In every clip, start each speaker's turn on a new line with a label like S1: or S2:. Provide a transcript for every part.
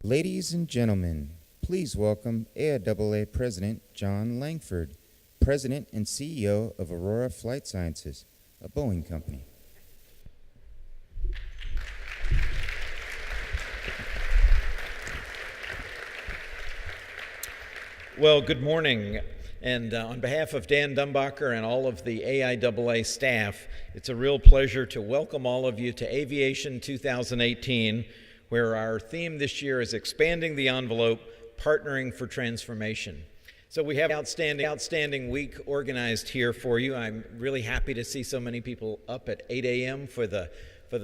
S1: Ladies and gentlemen, please welcome AIAA President John Langford, President and CEO of Aurora Flight Sciences, a Boeing company.
S2: Well, good morning. And on behalf of Dan Dumbacher and all of the AIAA staff, it's a real pleasure to welcome all of you to Aviation 2018, where our theme this year is Expanding the Envelope, Partnering for Transformation. So we have an outstanding week organized here for you. I'm really happy to see so many people up at 8 a.m. for the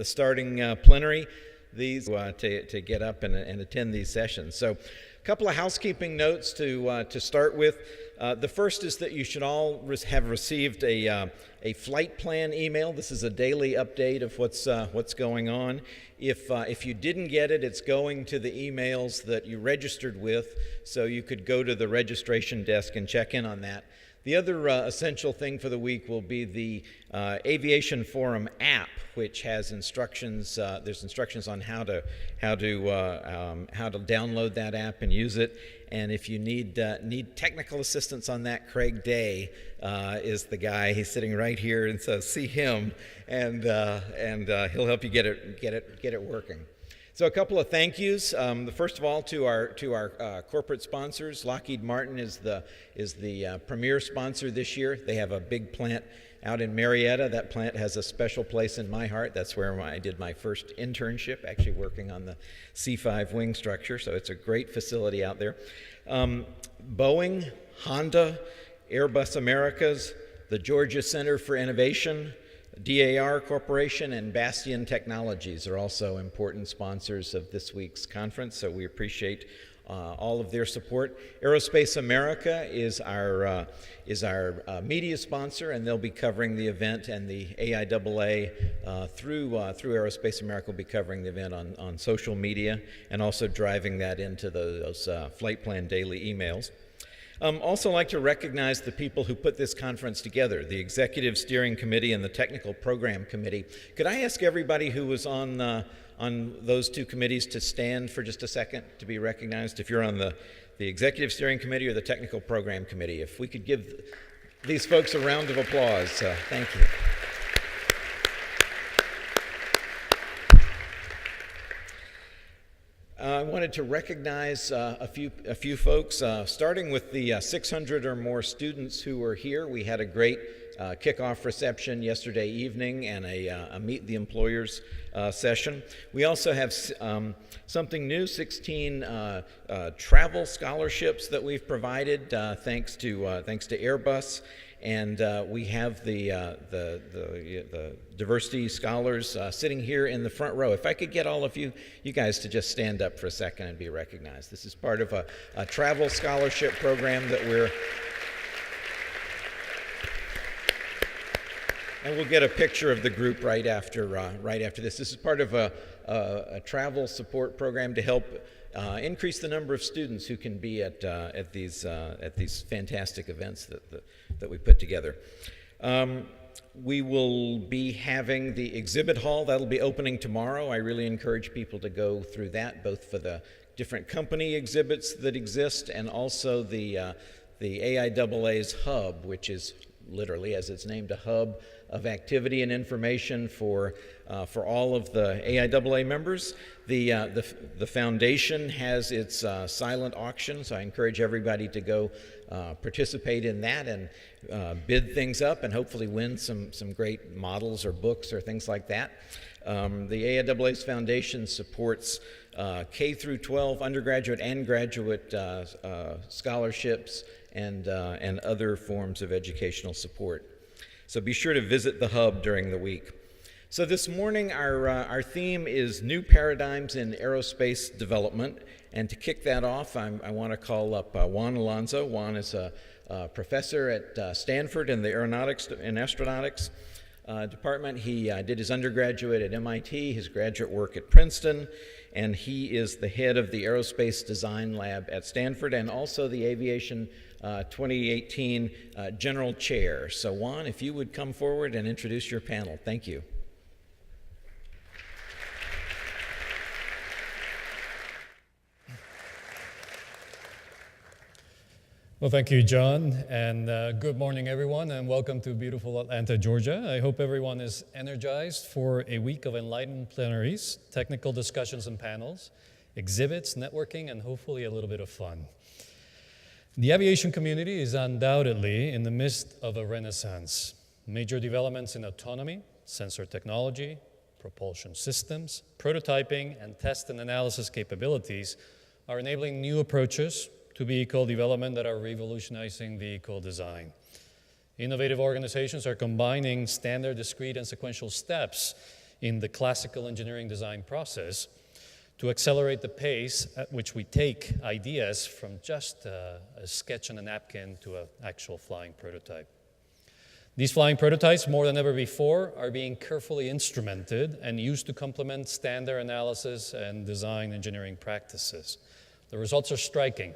S2: starting plenary to get up and attend these sessions. So a couple of housekeeping notes to start with. The first is that you should all have received a flight plan email. This is a daily update of what's going on. If you didn't get it, it's going to the emails that you registered with, so you could go to the registration desk and check in on that. The other essential thing for the week will be the Aviation Forum app, which has instructions. There's instructions on how to download that app and use it. And if you need technical assistance on that, Craig Day is the guy. He's sitting right here, and so see him, and he'll help you get it working. So a couple of thank yous. First of all, to our corporate sponsors. Lockheed Martin is the premier sponsor this year. They have a big plant out in Marietta. That plant has a special place in my heart. That's where I did my first internship, actually working on the C-5 wing structure. So it's a great facility out there. Boeing, Honda, Airbus Americas, the Georgia Center for Innovation, DAR Corporation, and Bastion Technologies are also important sponsors of this week's conference, so we appreciate all of their support. Aerospace America is our media sponsor, and they'll be covering the event, and the AIAA through Aerospace America will be covering the event on social media and also driving that into those flight plan daily emails. Also like to recognize the people who put this conference together, the Executive Steering Committee and the Technical Program Committee. Could I ask everybody who was on those two committees to stand for just a second to be recognized? If you're on the Executive Steering Committee or the Technical Program Committee, if we could give these folks a round of applause. Thank you. I wanted to recognize a few folks, starting with the 600 or more students who were here. We had a great kickoff reception yesterday evening and a Meet the Employers session. We also have something new, 16 travel scholarships that we've provided thanks to Airbus. And we have the diversity scholars sitting here in the front row. If I could get all of you guys to just stand up for a second and be recognized. This is part of a travel scholarship program that and we'll get a picture of the group right after this. This is part of a travel support program to help increase the number of students who can be at these fantastic events that we put together. We will be having the exhibit hall that'll be opening tomorrow. I really encourage people to go through that, both for the different company exhibits that exist and also the AIAA's hub, which is literally, as it's named, a hub of activity and information for all of the AIAA members. The foundation has its silent auction, so I encourage everybody to go participate in that and bid things up and hopefully win some great models or books or things like that. The AIAA's foundation supports K through 12 undergraduate and graduate scholarships and other forms of educational support. So be sure to visit the hub during the week. So this morning our theme is New Paradigms in Aerospace Development. And to kick that off, I want to call up Juan Alonso. Juan is a professor at Stanford in the Aeronautics and Astronautics department. He did his undergraduate at MIT, his graduate work at Princeton, and he is the head of the Aerospace Design Lab at Stanford and also the Aviation 2018 General Chair. So Juan, if you would come forward and introduce your panel. Thank you.
S3: Well, thank you, John, and good morning, everyone, and welcome to beautiful Atlanta, Georgia. I hope everyone is energized for a week of enlightened plenaries, technical discussions and panels, exhibits, networking, and hopefully a little bit of fun. The aviation community is undoubtedly in the midst of a renaissance. Major developments in autonomy, sensor technology, propulsion systems, prototyping, and test and analysis capabilities are enabling new approaches to vehicle development that are revolutionizing vehicle design. Innovative organizations are combining standard, discrete, and sequential steps in the classical engineering design process to accelerate the pace at which we take ideas from just a sketch on a napkin to an actual flying prototype. These flying prototypes, more than ever before, are being carefully instrumented and used to complement standard analysis and design engineering practices. The results are striking.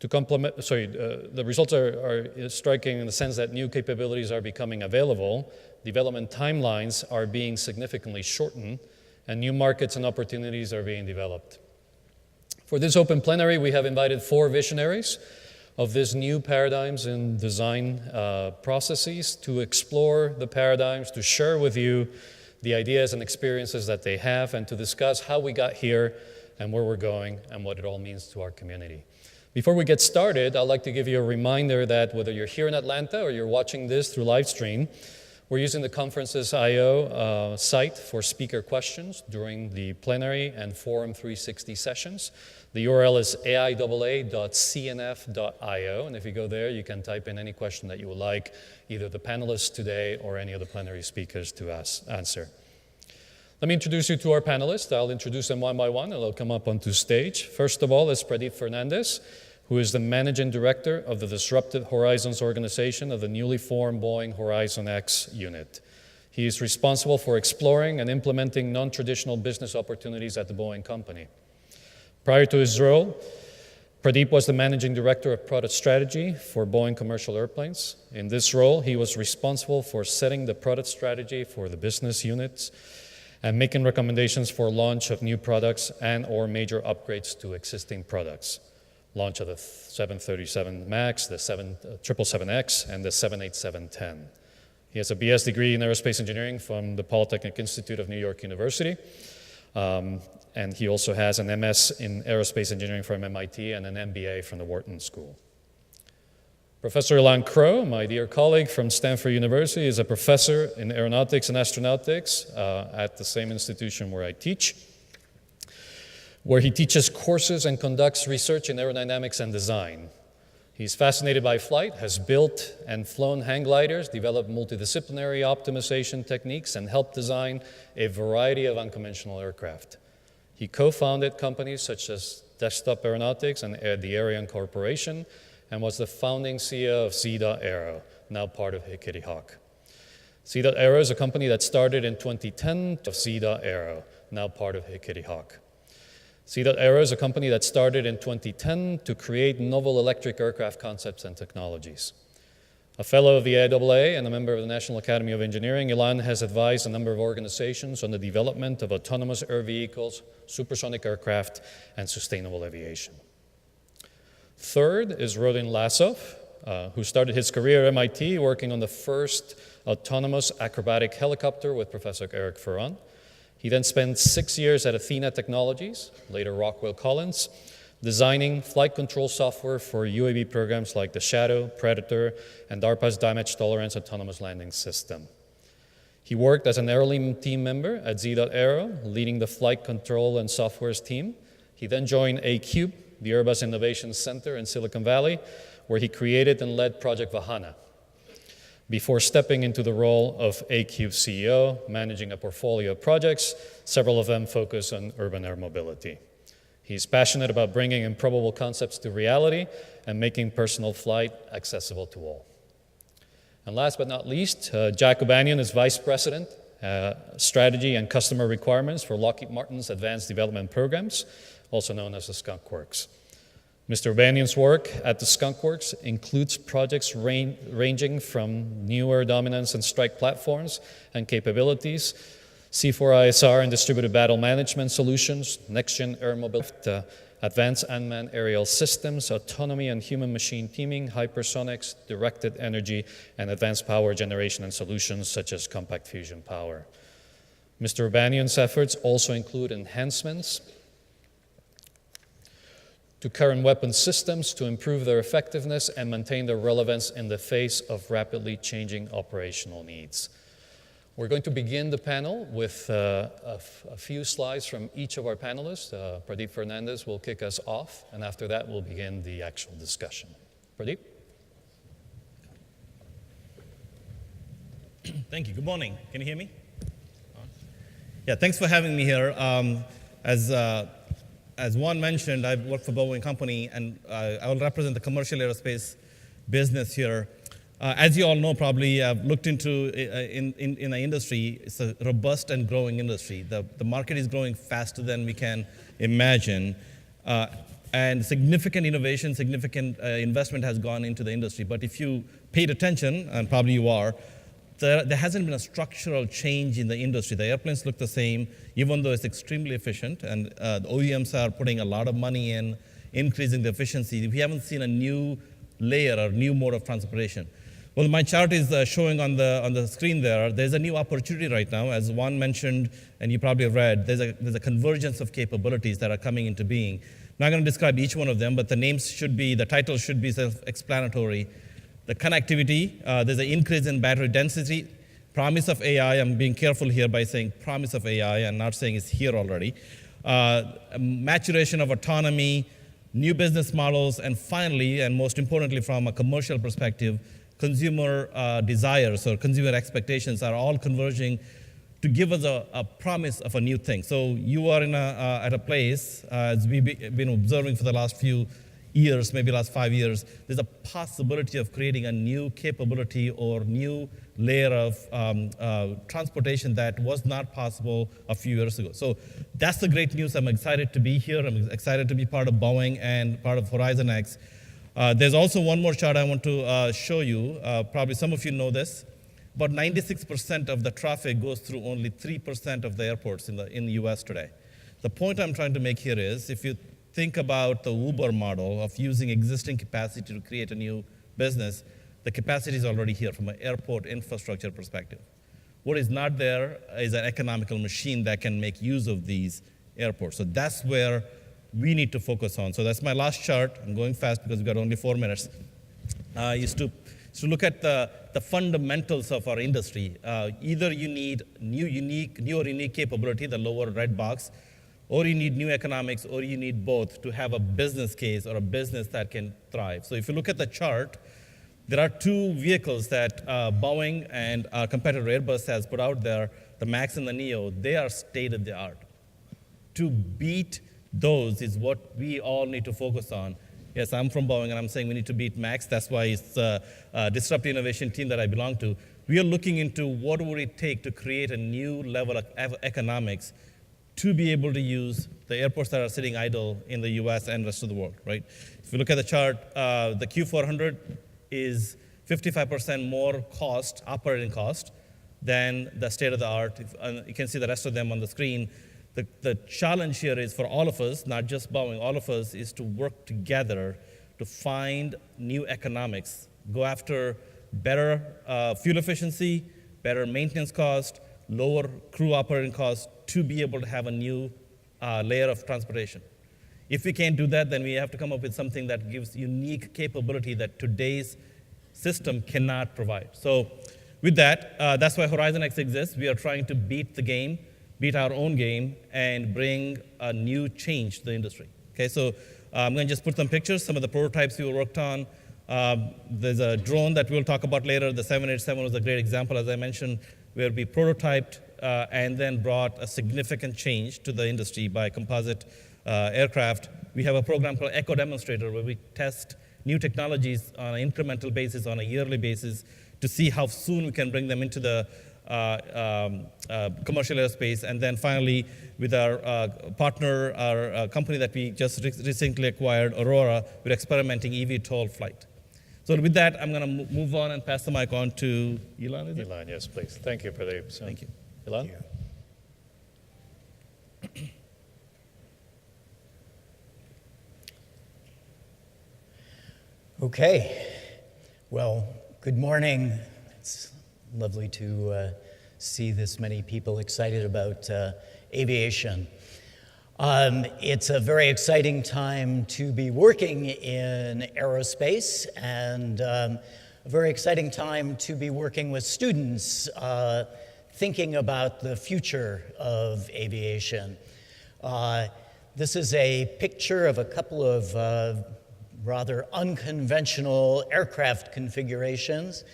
S3: The results are striking in the sense that new capabilities are becoming available, development timelines are being significantly shortened, and new markets and opportunities are being developed. For this open plenary, we have invited 4 visionaries of these new paradigms in design processes to explore the paradigms, to share with you the ideas and experiences that they have, and to discuss how we got here and where we're going and what it all means to our community. Before we get started, I'd like to give you a reminder that whether you're here in Atlanta or you're watching this through live stream, we're using the Conferences.io site for speaker questions during the plenary and Forum 360 sessions. The URL is aiaa.cnf.io, and if you go there, you can type in any question that you would like, either the panelists today or any of the plenary speakers to answer. Let me introduce you to our panelists. I'll introduce them one by one, and they'll come up onto stage. First of all is Pradeep Fernandez, who is the Managing Director of the Disruptive Horizons organization of the newly formed Boeing Horizon X unit. He is responsible for exploring and implementing non-traditional business opportunities at the Boeing company. Prior to his role, Pradeep was the Managing Director of Product Strategy for Boeing Commercial Airplanes. In this role, he was responsible for setting the product strategy for the business units and making recommendations for launch of new products and or major upgrades to existing products. Launch of the 737 MAX, the 777X, and the 787-10. He has a BS degree in aerospace engineering from the Polytechnic Institute of New York University. And he also has an MS in aerospace engineering from MIT and an MBA from the Wharton School. Professor Ilan Crow, my dear colleague from Stanford University, is a professor in aeronautics and astronautics at the same institution where I teach, where he teaches courses and conducts research in aerodynamics and design. He's fascinated by flight, has built and flown hang gliders, developed multidisciplinary optimization techniques, and helped design a variety of unconventional aircraft. He co-founded companies such as Desktop Aeronautics and the Ariane Corporation, and was the founding CEO of Z.Aero, now part of Kitty Hawk. Z.Aero is a company that started in 2010 of Z.Aero, now part of Kitty Hawk. Z.Aero is a company that started in 2010 to create novel electric aircraft concepts and technologies. A fellow of the AIAA and a member of the National Academy of Engineering, Ilan has advised a number of organizations on the development of autonomous air vehicles, supersonic aircraft, and sustainable aviation. Third is Rodin Lasov, who started his career at MIT working on the first autonomous acrobatic helicopter with Professor Eric Ferron. He then spent 6 years at Athena Technologies, later Rockwell Collins, designing flight control software for UAV programs like the Shadow, Predator, and DARPA's Damage Tolerance Autonomous Landing System. He worked as an early team member at Z.Aero, leading the flight control and software's team. He then joined ACube, the Airbus Innovation Center in Silicon Valley, where he created and led Project Vahana, before stepping into the role of ACube CEO, managing a portfolio of projects, several of them focused on urban air mobility. He's passionate about bringing improbable concepts to reality and making personal flight accessible to all. And last but not least, Jack O'Banion is Vice President, Strategy and Customer Requirements for Lockheed Martin's Advanced Development Programs, also known as the Skunk Works. Mr. O'Banion's work at the Skunk Works includes projects ranging from new air dominance and strike platforms and capabilities, C4ISR and distributed battle management solutions, next-gen air mobility, advanced unmanned aerial systems, autonomy and human-machine teaming, hypersonics, directed energy, and advanced power generation and solutions such as compact fusion power. Mr. Urbanion's efforts also include enhancements to current weapon systems to improve their effectiveness and maintain their relevance in the face of rapidly changing operational needs. We're going to begin the panel with a few slides from each of our panelists. Pradeep Fernandez will kick us off, and after that, we'll begin the actual discussion. Pradeep?
S4: Thank you. Good morning. Can you hear me? Yeah, thanks for having me here. As Juan mentioned, I work for Boeing Company, and I will represent the commercial aerospace business here. As you all know, probably, I've looked into in the industry. It's a robust and growing industry. The market is growing faster than we can imagine, and significant innovation, significant investment has gone into the industry. But if you paid attention, and probably you are, there hasn't been a structural change in the industry. The airplanes look the same, even though it's extremely efficient, and the OEMs are putting a lot of money in increasing the efficiency. We haven't seen a new layer or new mode of transportation. Well, my chart is showing on the screen there. There's a new opportunity right now, as Juan mentioned, and you probably have read. There's a convergence of capabilities that are coming into being. I'm not going to describe each one of them, but the title should be self-explanatory. The connectivity, there's an increase in battery density, promise of AI. I'm being careful here by saying promise of AI and not saying it's here already. Maturation of autonomy, new business models, and finally, and most importantly from a commercial perspective, consumer desires or consumer expectations are all converging to give us a promise of a new thing. So you are at a place, as we've been observing for the last few years, maybe last 5 years, there's a possibility of creating a new capability or new layer of transportation that was not possible a few years ago. So that's the great news. I'm excited to be here. I'm excited to be part of Boeing and part of Horizon X. There's also one more chart I want to show you. Probably some of you know this. About 96% of the traffic goes through only 3% of the airports in the US today. The point I'm trying to make here is, if you think about the Uber model of using existing capacity to create a new business, the capacity is already here from an airport infrastructure perspective. What is not there is an economical machine that can make use of these airports. So that's where we need to focus on. So that's my last chart. I'm going fast because we've got only 4 minutes. Is to look at the fundamentals of our industry. Either you need new or unique capability, the lower red box, or you need new economics, or you need both to have a business case or a business that can thrive. So if you look at the chart, there are two vehicles that Boeing and our competitor Airbus has put out there, the MAX and the NEO. They are state of the art. To beat those is what we all need to focus on. Yes, I'm from Boeing, and I'm saying we need to beat MAX. That's why it's a disruptive innovation team that I belong to. We are looking into what would it take to create a new level of economics to be able to use the airports that are sitting idle in the US and rest of the world, right? If you look at the chart, the Q400 is 55% more operating cost, than the state of the art. You can see the rest of them on the screen. The challenge here is for all of us, not just Boeing, all of us, is to work together to find new economics, go after better fuel efficiency, better maintenance cost, lower crew operating costs to be able to have a new layer of transportation. If we can't do that, then we have to come up with something that gives unique capability that today's system cannot provide. So with that, that's why Horizon X exists. We are trying to beat the game, beat our own game, and bring a new change to the industry. Okay, so I'm going to just put some pictures, some of the prototypes we worked on. There's a drone that we'll talk about later. The 787 was a great example, as I mentioned, where we prototyped and then brought a significant change to the industry by composite aircraft. We have a program called Echo Demonstrator, where we test new technologies on an incremental basis, on a yearly basis, to see how soon we can bring them into the commercial aerospace. And then finally, with our partner, our company that we just recently acquired, Aurora, we're experimenting eVTOL flight. So with that, I'm going to move on and pass the mic on to Elon. Is it?
S3: Elon, yes, please. Thank you, Pradeep. So,
S4: Thank you.
S3: Elon?
S1: Thank you.
S5: Okay, well, good morning. It's lovely to see this many people excited about aviation. It's a very exciting time to be working in aerospace, and a very exciting time to be working with students thinking about the future of aviation. This is a picture of a couple of rather unconventional aircraft configurations,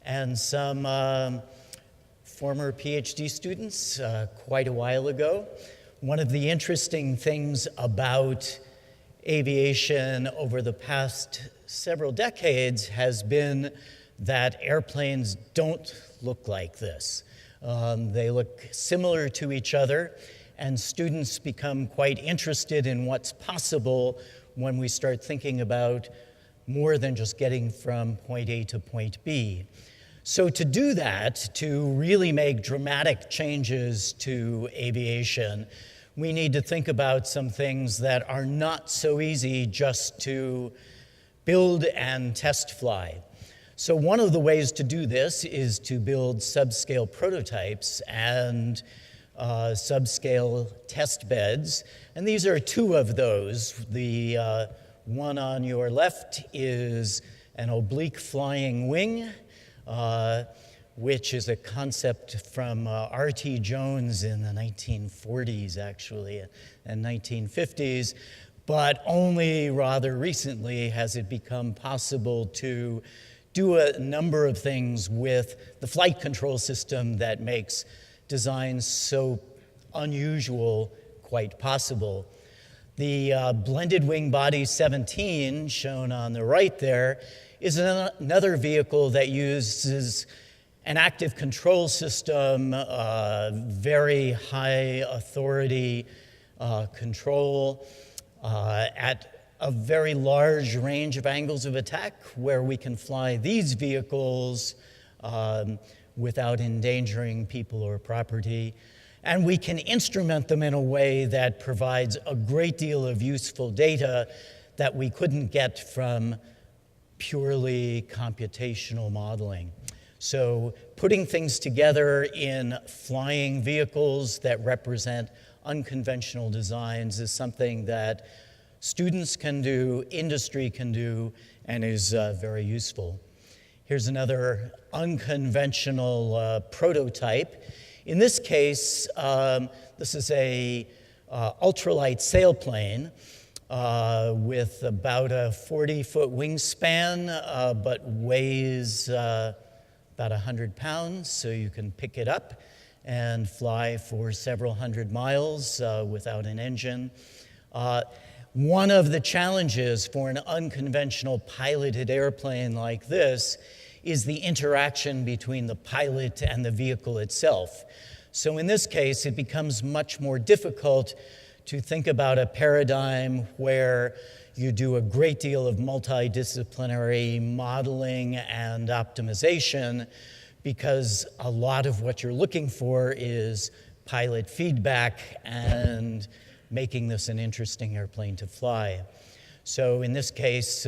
S5: and some former PhD students quite a while ago. One of the interesting things about aviation over the past several decades has been that airplanes don't look like this. They look similar to each other, and students become quite interested in what's possible when we start thinking about more than just getting from point A to point B. So to do that, to really make dramatic changes to aviation, we need to think about some things that are not so easy just to build and test fly. So one of the ways to do this is to build subscale prototypes and subscale test beds, and these are two of those. The one on your left is an oblique flying wing, which is a concept from R.T. Jones in the 1940s, actually, and 1950s, but only rather recently has it become possible to do a number of things with the flight control system that makes designs so unusual quite possible. The blended wing body 17, shown on the right there, is another vehicle that uses an active control system, very high authority control at a very large range of angles of attack, where we can fly these vehicles without endangering people or property. And we can instrument them in a way that provides a great deal of useful data that we couldn't get from purely computational modeling. So putting things together in flying vehicles that represent unconventional designs is something that students can do, industry can do, and is very useful. Here's another unconventional prototype. In this case, this is a ultralight sailplane with about a 40-foot wingspan, but weighs about 100 pounds, so you can pick it up and fly for several hundred miles without an engine. One of the challenges for an unconventional piloted airplane like this is the interaction between the pilot and the vehicle itself. So in this case, it becomes much more difficult to think about a paradigm where you do a great deal of multidisciplinary modeling and optimization, because a lot of what you're looking for is pilot feedback and making this an interesting airplane to fly. So in this case,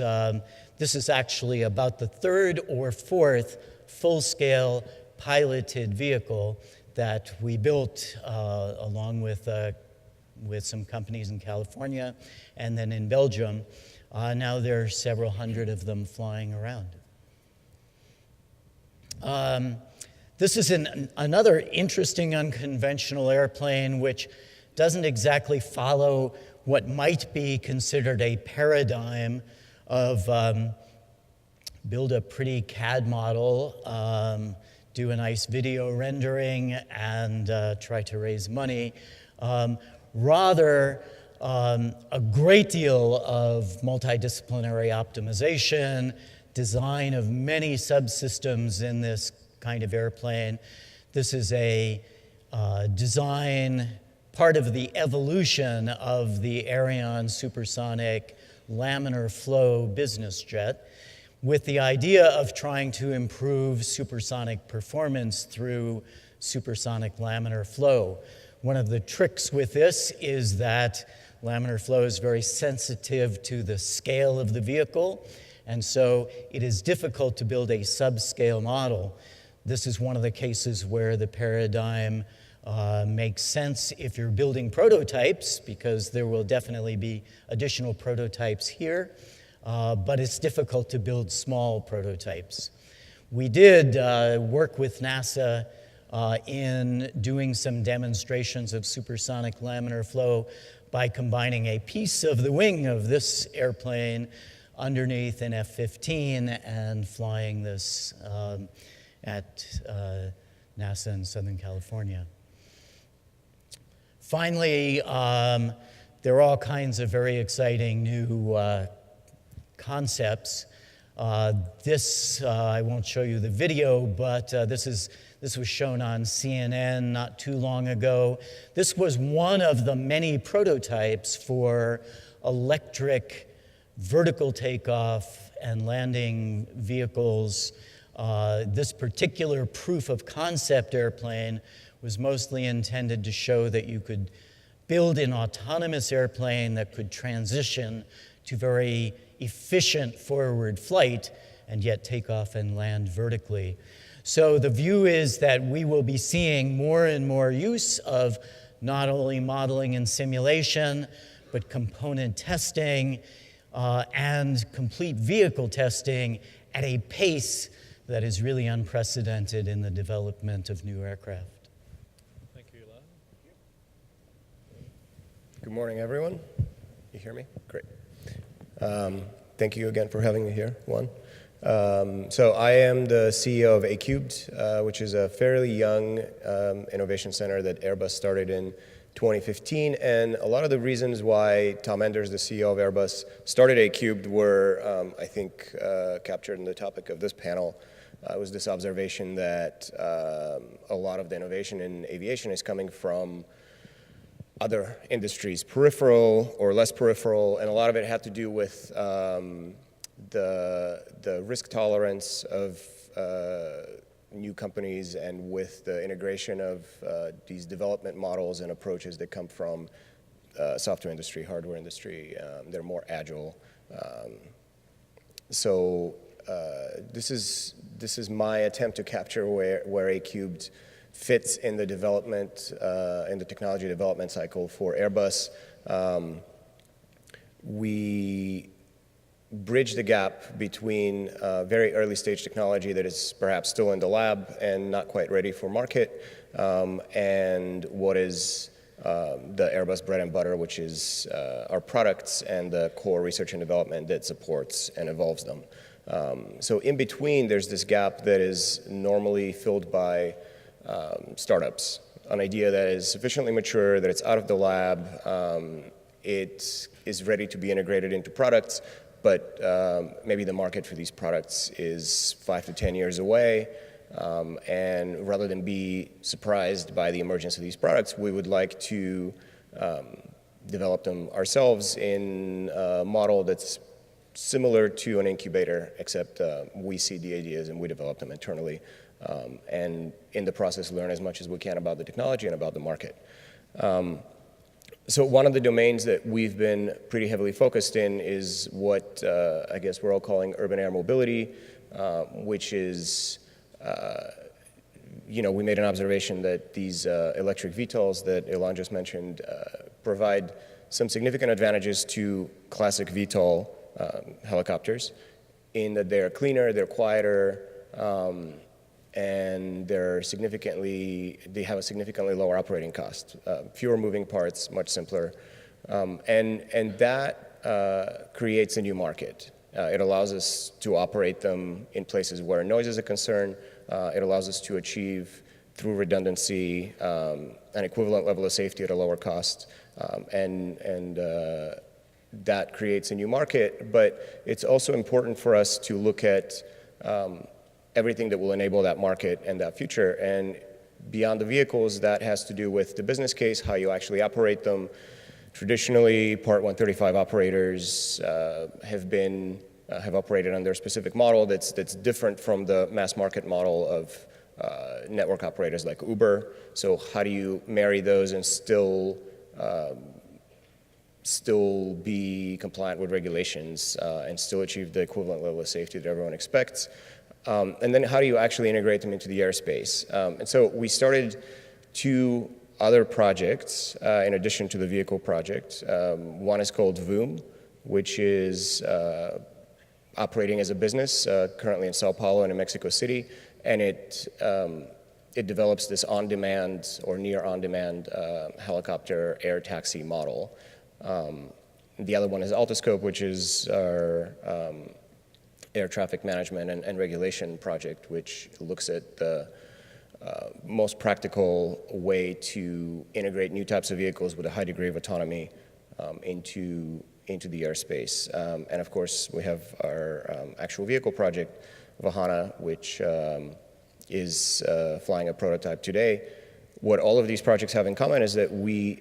S5: this is actually about the third or fourth full-scale piloted vehicle that we built along with some companies in California and then in Belgium. Now there are several hundred of them flying around. This is another interesting unconventional airplane which doesn't exactly follow what might be considered a paradigm of build a pretty CAD model, do a nice video rendering, and try to raise money. Rather, a great deal of multidisciplinary optimization, design of many subsystems in this kind of airplane. This is a design, part of the evolution of the Ariane supersonic laminar flow business jet, with the idea of trying to improve supersonic performance through supersonic laminar flow. One of the tricks with this is that laminar flow is very sensitive to the scale of the vehicle, And so it is difficult to build a subscale model. This is one of the cases where the paradigm makes sense if you're building prototypes, because there will definitely be additional prototypes here, but it's difficult to build small prototypes. We did work with NASA in doing some demonstrations of supersonic laminar flow by combining a piece of the wing of this airplane underneath an F-15 and flying this at NASA in Southern California. Finally, there are all kinds of very exciting new concepts. I won't show you the video, but this was shown on CNN not too long ago. This was one of the many prototypes for electric vertical takeoff and landing vehicles. This particular proof of concept airplane was mostly intended to show that you could build an autonomous airplane that could transition to very efficient forward flight and yet take off and land vertically. So the view is that we will be seeing more and more use of not only modeling and simulation, but component testing and complete vehicle testing at a pace that is really unprecedented in the development of new aircraft.
S3: Thank you, Elon.
S6: Good morning, everyone. You hear me? Great. Thank you again for having me here, Juan. So I am the CEO of A-Cubed, which is a fairly young innovation center that Airbus started in 2015. And a lot of the reasons why Tom Enders, the CEO of Airbus, started A-Cubed were, I think, captured in the topic of this panel. It was this observation that a lot of the innovation in aviation is coming from other industries, peripheral or less peripheral, and a lot of it had to do with the risk tolerance of new companies and with the integration of these development models and approaches that come from software industry, hardware industry. They're more agile. So this is my attempt to capture where A-Cubed fits in the development, in the technology development cycle for Airbus. We bridge the gap between very early stage technology that is perhaps still in the lab and not quite ready for market, and what is the Airbus bread and butter, which is our products and the core research and development that supports and evolves them. So in between, there's this gap that is normally filled by startups, an idea that is sufficiently mature, that it's out of the lab, it is ready to be integrated into products, but maybe the market for these products is 5 to 10 years away, and rather than be surprised by the emergence of these products, we would like to develop them ourselves in a model that's similar to an incubator, except we see the ideas and we develop them internally, and in the process learn as much as we can about the technology and about the market. So one of the domains that we've been pretty heavily focused in is what I guess we're all calling urban air mobility, which is, we made an observation that these electric VTOLs that Ilan just mentioned provide some significant advantages to classic VTOL helicopters in that they're cleaner, they're quieter, and they have a significantly lower operating cost, fewer moving parts, much simpler, and that creates a new market. It allows us to operate them in places where noise is a concern. It allows us to achieve, through redundancy, an equivalent level of safety at a lower cost, and that creates a new market. But it's also important for us to look at everything that will enable that market and that future. And beyond the vehicles, that has to do with the business case, how you actually operate them. Traditionally, Part 135 operators have operated under a specific model that's different from the mass market model of network operators like Uber. So how do you marry those and still still be compliant with regulations and still achieve the equivalent level of safety that everyone expects. And then how do you actually integrate them into the airspace? And so we started 2 other projects in addition to the vehicle project. One is called VOOM, which is operating as a business currently in Sao Paulo and in Mexico City, and it develops this on-demand or near on-demand helicopter air taxi model. The other one is Altascope, which is our air traffic management and regulation project, which looks at the most practical way to integrate new types of vehicles with a high degree of autonomy into the airspace. And of course, we have our actual vehicle project, Vahana, which is flying a prototype today. What all of these projects have in common is that we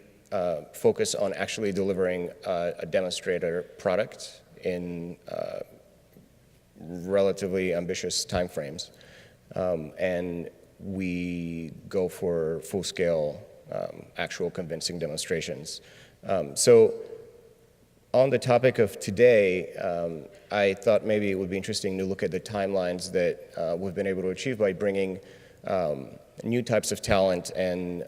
S6: focus on actually delivering a demonstrator product in relatively ambitious timeframes. And we go for full-scale, actual convincing demonstrations. So on the topic of today, I thought maybe it would be interesting to look at the timelines that we've been able to achieve by bringing new types of talent and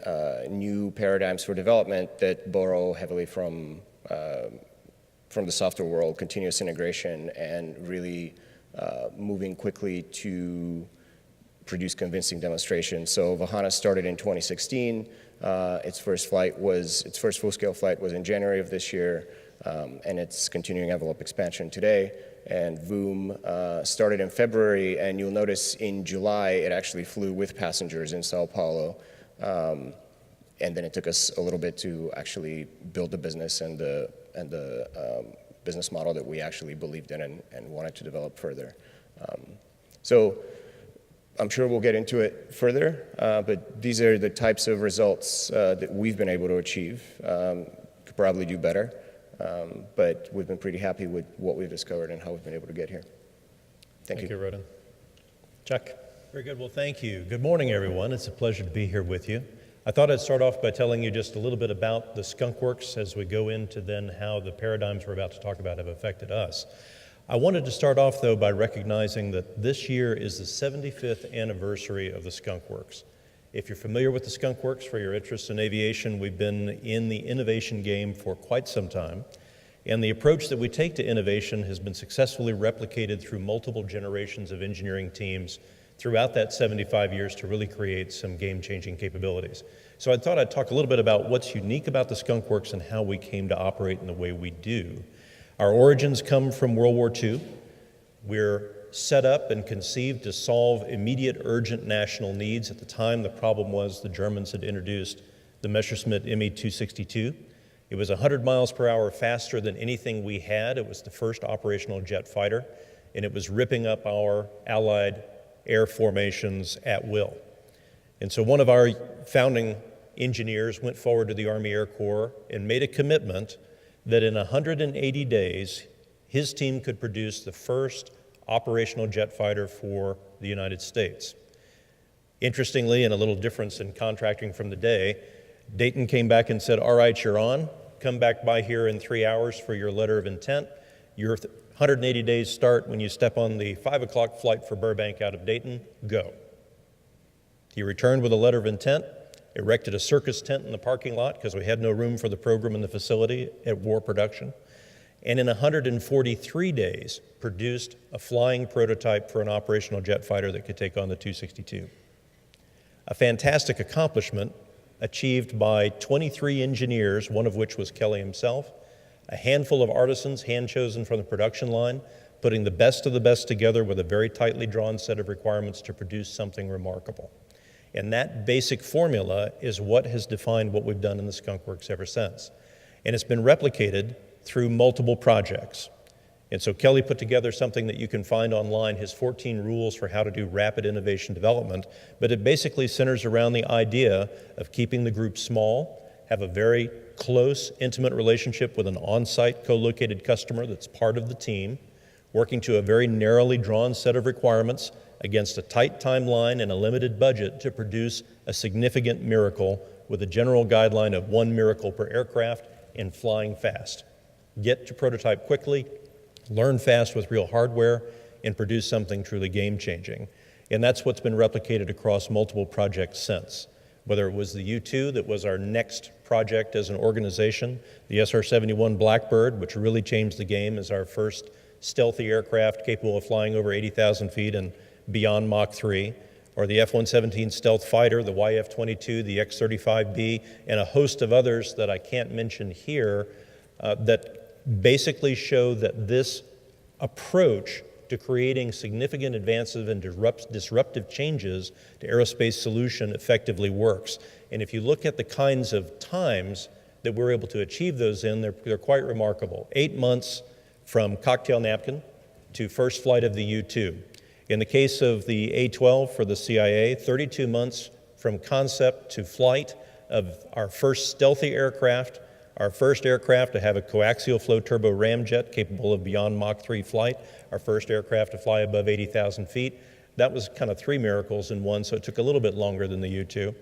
S6: new paradigms for development that borrow heavily from the software world, continuous integration, and really moving quickly to produce convincing demonstrations. So Vahana started in 2016. Its first full-scale flight was in January of this year, and it's continuing envelope expansion today. And VOOM started in February, and you'll notice in July it actually flew with passengers in Sao Paulo. And then it took us a little bit to actually build the business and the business model that we actually believed in and wanted to develop further. So I'm sure we'll get into it further, but these are the types of results that we've been able to achieve. Could probably do better, but we've been pretty happy with what we've discovered and how we've been able to get here. Thank you.
S3: Thank you, Roden. Chuck.
S7: Very good. Well, thank you. Good morning, everyone. It's a pleasure to be here with you. I thought I'd start off by telling you just a little bit about the Skunk Works as we go into then how the paradigms we're about to talk about have affected us. I wanted to start off, though, by recognizing that this year is the 75th anniversary of the Skunk Works. If you're familiar with the Skunk Works, for your interest in aviation, we've been in the innovation game for quite some time. And the approach that we take to innovation has been successfully replicated through multiple generations of engineering teams throughout that 75 years to really create some game-changing capabilities. So I thought I'd talk a little bit about what's unique about the Skunk Works and how we came to operate in the way we do. Our origins come from World War II. We're set up and conceived to solve immediate urgent national needs. At the time, the problem was the Germans had introduced the Messerschmitt Me-262. It was 100 miles per hour faster than anything we had. It was the first operational jet fighter, and it was ripping up our Allied air formations at will. And so one of our founding engineers went forward to the Army Air Corps and made a commitment that in 180 days, his team could produce the first operational jet fighter for the United States. Interestingly, and a little difference in contracting from the day, Dayton came back and said, all right, you're on. Come back by here in 3 hours for your letter of intent. Your 180 days start when you step on the 5 o'clock flight for Burbank out of Dayton. Go. He returned with a letter of intent, erected a circus tent in the parking lot because we had no room for the program in the facility at war production, and in 143 days produced a flying prototype for an operational jet fighter that could take on the 262. A fantastic accomplishment achieved by 23 engineers, one of which was Kelly himself, a handful of artisans hand-chosen from the production line, putting the best of the best together with a very tightly drawn set of requirements to produce something remarkable. And that basic formula is what has defined what we've done in the Skunk Works ever since. And it's been replicated through multiple projects. And so Kelly put together something that you can find online, his 14 rules for how to do rapid innovation development, but it basically centers around the idea of keeping the group small, have a very close, intimate relationship with an on-site co-located customer that's part of the team, working to a very narrowly drawn set of requirements against a tight timeline and a limited budget to produce a significant miracle with a general guideline of 1 miracle per aircraft and flying fast. Get to prototype quickly, learn fast with real hardware, and produce something truly game-changing. And that's what's been replicated across multiple projects since. Whether it was the U-2 that was our next project as an organization, the SR-71 Blackbird, which really changed the game as our first stealthy aircraft capable of flying over 80,000 feet and beyond Mach 3, or the F-117 stealth fighter, the YF-22, the X-35B, and a host of others that I can't mention here that basically show that this approach to creating significant advances and disruptive changes to aerospace solution effectively works. And if you look at the kinds of times that we're able to achieve those in, they're quite remarkable. 8 months from cocktail napkin to first flight of the U-2. In the case of the A-12 for the CIA, 32 months from concept to flight of our first stealthy aircraft, our first aircraft to have a coaxial flow turbo ramjet capable of beyond Mach 3 flight, our first aircraft to fly above 80,000 feet. That was kind of 3 miracles in one, so it took a little bit longer than the U-2.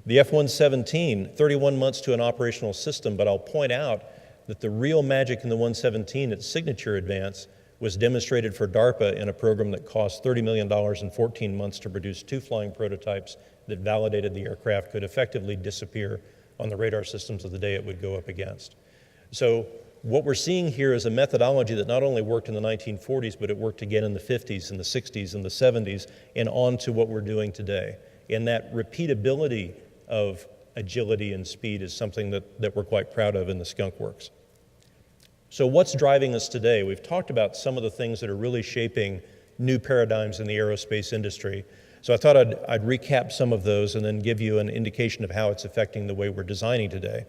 S7: The F-117, 31 months to an operational system, but I'll point out that the real magic in the 117, its signature advance, was demonstrated for DARPA in a program that cost $30 million in 14 months to produce 2 flying prototypes that validated the aircraft could effectively disappear on the radar systems of the day it would go up against. So what we're seeing here is a methodology that not only worked in the 1940s, but it worked again in the 50s and the 60s and the 70s and on to what we're doing today. And that repeatability of agility and speed is something that we're quite proud of in the Skunk Works. So what's driving us today? We've talked about some of the things that are really shaping new paradigms in the aerospace industry. So I thought I'd recap some of those and then give you an indication of how it's affecting the way we're designing today.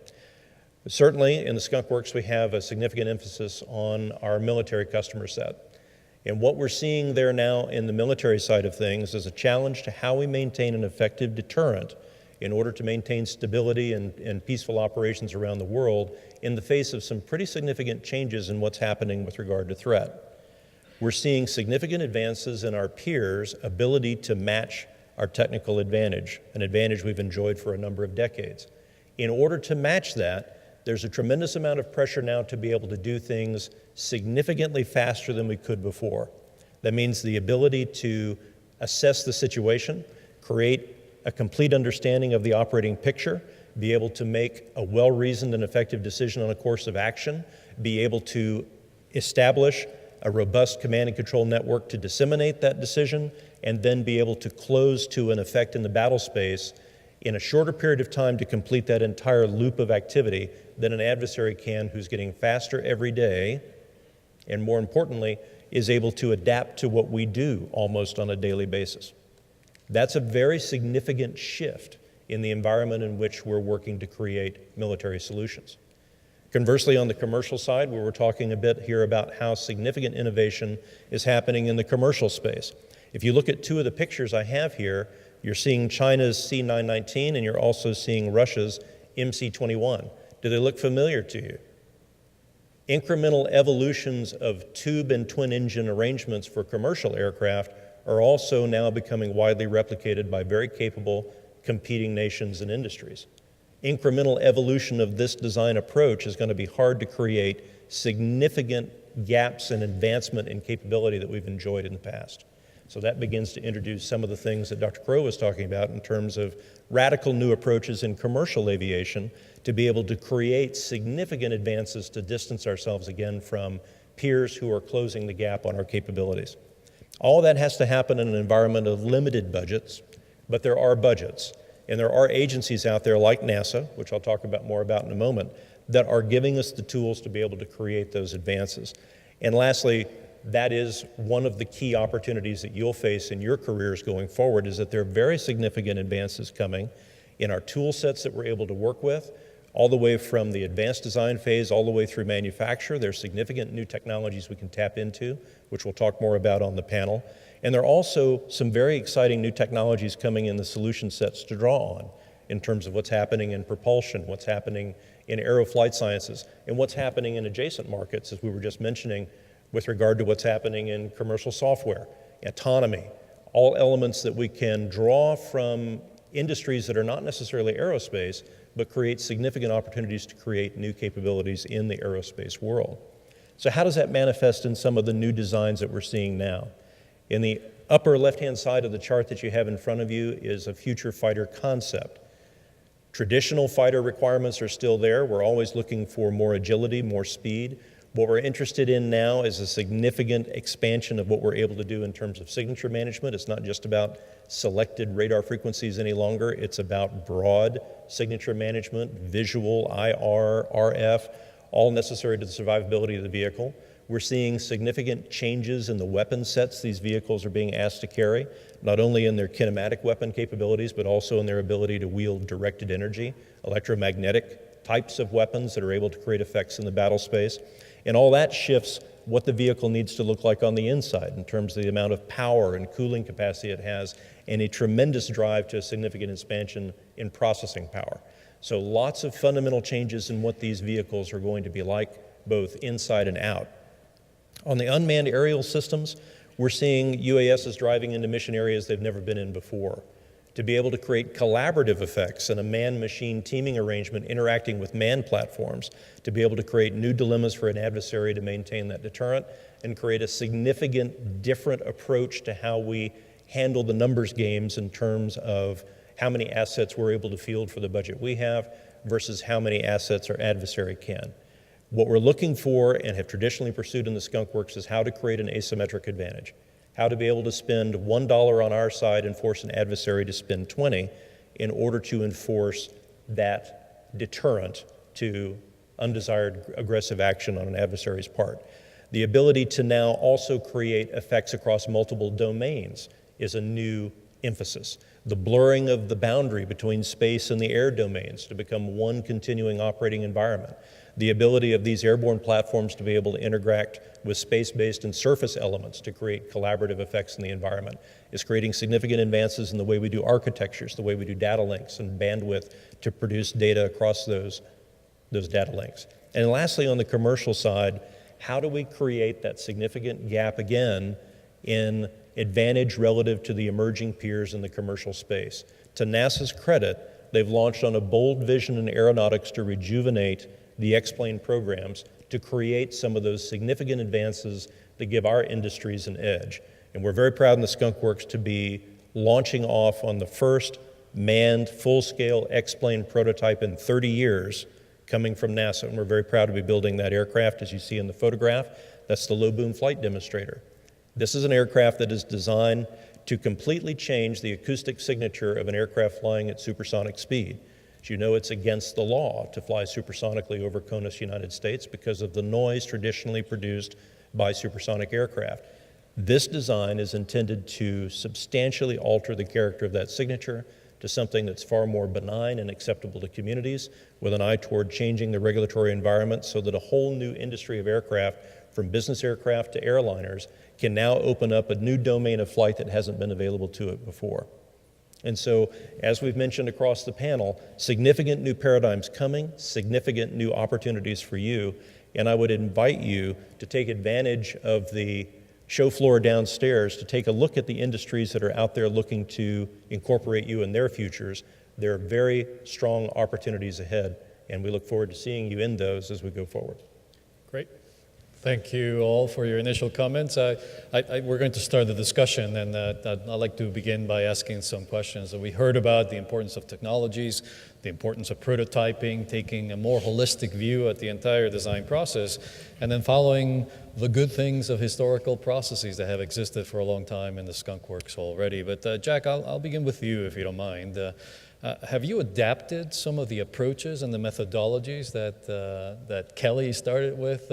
S7: Certainly, in the Skunk Works, we have a significant emphasis on our military customer set. And what we're seeing there now in the military side of things is a challenge to how we maintain an effective deterrent in order to maintain stability and peaceful operations around the world in the face of some pretty significant changes in what's happening with regard to threat. We're seeing significant advances in our peers' ability to match our technical advantage, an advantage we've enjoyed for a number of decades. In order to match that, there's a tremendous amount of pressure now to be able to do things significantly faster than we could before. That means the ability to assess the situation, create a complete understanding of the operating picture, be able to make a well-reasoned and effective decision on a course of action, be able to establish a robust command and control network to disseminate that decision, and then be able to close to an effect in the battle space in a shorter period of time to complete that entire loop of activity than an adversary can who's getting faster every day, and more importantly, is able to adapt to what we do almost on a daily basis. That's a very significant shift in the environment in which we're working to create military solutions. Conversely, on the commercial side, where we're talking a bit here about how significant innovation is happening in the commercial space. If you look at 2 of the pictures I have here, you're seeing China's C919 and you're also seeing Russia's MC-21. Do they look familiar to you? Incremental evolutions of tube and twin engine arrangements for commercial aircraft are also now becoming widely replicated by very capable competing nations and industries. Incremental evolution of this design approach is going to be hard to create significant gaps in advancement in capability that we've enjoyed in the past. So that begins to introduce some of the things that Dr. Crow was talking about in terms of radical new approaches in commercial aviation to be able to create significant advances to distance ourselves again from peers who are closing the gap on our capabilities. All that has to happen in an environment of limited budgets, but there are budgets. And there are agencies out there like NASA, which I'll talk about more about in a moment, that are giving us the tools to be able to create those advances. And lastly, that is one of the key opportunities that you'll face in your careers going forward, is that there are very significant advances coming in our tool sets that we're able to work with, all the way from the advanced design phase all the way through manufacture. There's significant new technologies we can tap into, which we'll talk more about on the panel. And there are also some very exciting new technologies coming in the solution sets to draw on in terms of what's happening in propulsion, what's happening in aero flight sciences, and what's happening in adjacent markets, as we were just mentioning, with regard to what's happening in commercial software, autonomy, all elements that we can draw from industries that are not necessarily aerospace, but create significant opportunities to create new capabilities in the aerospace world. So how does that manifest in some of the new designs that we're seeing now? In the upper left-hand side of the chart that you have in front of you is a future fighter concept. Traditional fighter requirements are still there. We're always looking for more agility, more speed. What we're interested in now is a significant expansion of what we're able to do in terms of signature management. It's not just about selected radar frequencies any longer. It's about broad signature management, visual, IR, RF, all necessary to the survivability of the vehicle. We're seeing significant changes in the weapon sets these vehicles are being asked to carry, not only in their kinematic weapon capabilities, but also in their ability to wield directed energy, electromagnetic types of weapons that are able to create effects in the battle space. And all that shifts what the vehicle needs to look like on the inside in terms of the amount of power and cooling capacity it has, and a tremendous drive to a significant expansion in processing power. So lots of fundamental changes in what these vehicles are going to be like, both inside and out. On the unmanned aerial systems, we're seeing UASs driving into mission areas they've never been in before. To be able to create collaborative effects in a man-machine teaming arrangement interacting with manned platforms, to be able to create new dilemmas for an adversary to maintain that deterrent, and create a significant different approach to how we handle the numbers games in terms of how many assets we're able to field for the budget we have versus how many assets our adversary can. What we're looking for and have traditionally pursued in the Skunk Works is how to create an asymmetric advantage, how to be able to spend $1 on our side and force an adversary to spend 20 in order to enforce that deterrent to undesired aggressive action on an adversary's part. The ability to now also create effects across multiple domains is a new emphasis. The blurring of the boundary between space and the air domains to become one continuing operating environment. The ability of these airborne platforms to be able to interact with space-based and surface elements to create collaborative effects in the environment is creating significant advances in the way we do architectures, the way we do data links and bandwidth to produce data across those data links. And lastly, on the commercial side, how do we create that significant gap again in advantage relative to the emerging peers in the commercial space? To NASA's credit, they've launched on a bold vision in aeronautics to rejuvenate the X-plane programs to create some of those significant advances that give our industries an edge. And we're very proud in the Skunk Works to be launching off on the first manned full-scale X-plane prototype in 30 years coming from NASA. And we're very proud to be building that aircraft, as you see in the photograph. That's the low-boom flight demonstrator. This is an aircraft that is designed to completely change the acoustic signature of an aircraft flying at supersonic speed. As you know, it's against the law to fly supersonically over CONUS, United States, because of the noise traditionally produced by supersonic aircraft. This design is intended to substantially alter the character of that signature to something that's far more benign and acceptable to communities, with an eye toward changing the regulatory environment so that a whole new industry of aircraft, from business aircraft to airliners, can now open up a new domain of flight that hasn't been available to it before. And so, as we've mentioned across the panel, significant new paradigms coming, significant new opportunities for you, and I would invite you to take advantage of the show floor downstairs to take a look at the industries that are out there looking to incorporate you in their futures. There are very strong opportunities ahead, and we look forward to seeing you in those as we go forward.
S3: Great. Thank you all for your initial comments. We're going to start the discussion, and I'd like to begin by asking some questions. We heard about the importance of technologies, the importance of prototyping, taking a more holistic view at the entire design process, and then following the good things of historical processes that have existed for a long time in the Skunk Works already. But Jack, I'll begin with you, if you don't mind. Have you adapted some of the approaches and the methodologies that Kelly started with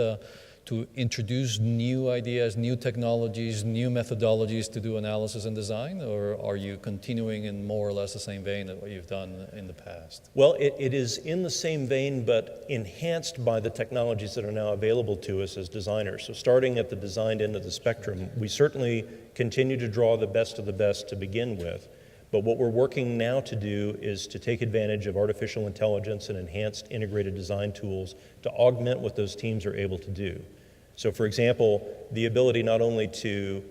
S3: to introduce new ideas, new technologies, new methodologies to do analysis and design, or are you continuing in more or less the same vein that what you've done in the past?
S7: Well, it is in the same vein, but enhanced by the technologies that are now available to us as designers. So starting at the designed end of the spectrum, we certainly continue to draw the best of the best to begin with. But what we're working now to do is to take advantage of artificial intelligence and enhanced integrated design tools to augment what those teams are able to do. So for example, the ability not only to